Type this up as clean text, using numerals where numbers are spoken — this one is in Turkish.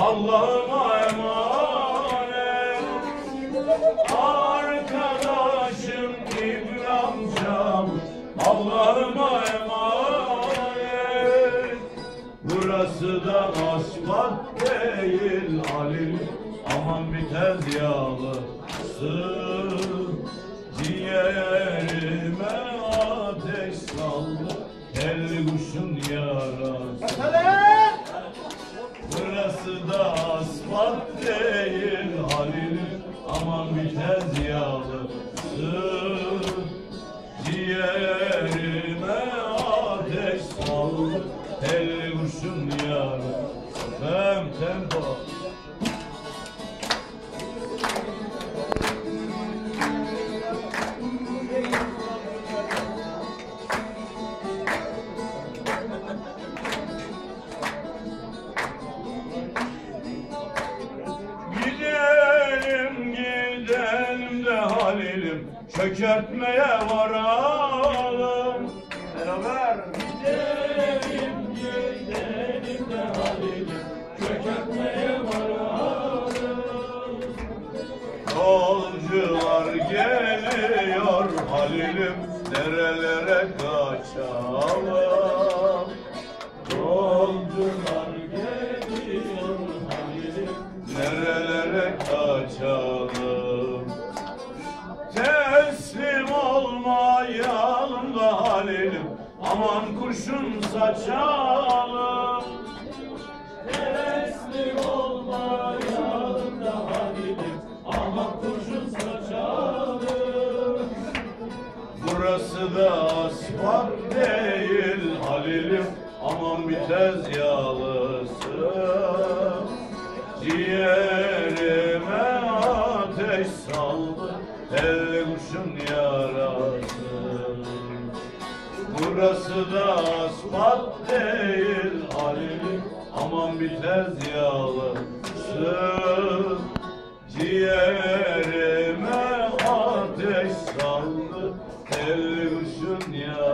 Allah'ıma emanet. Arkadaşım İbni amcam, Allah'ıma emanet. Burası da asfalt değil Halil, aman bitez yağlısı. Ciğerime ateş saldı el kuşun yarası. Burası da asfalt değil Halil, aman bitez yağlısı. Ciğerime ateş saldı el kuşun yarası. Tempo. Gidelim de Halil'im, çökertmeye varalım. Beraber. Gidelim de Halil'im, çökertmeye varalım. Yolcular geliyor Halil'im, nerelere kaçalım. Yolcular geliyor Halil'im, nerelere kaçalım. Teslim olmayalım da Halil'im, aman kurşun saçalım. Teslim olmayalım da Halil'im, aman kurşun saçalım. Burası da asfalt değil Halil'im, aman bitez yağlısı. Ciğerime ateş saldı el kuşun yarası. Burası da asfalt değil Halil'im, aman bitez yağlısı. Ciğerime ateş saldı el kuşun yarası.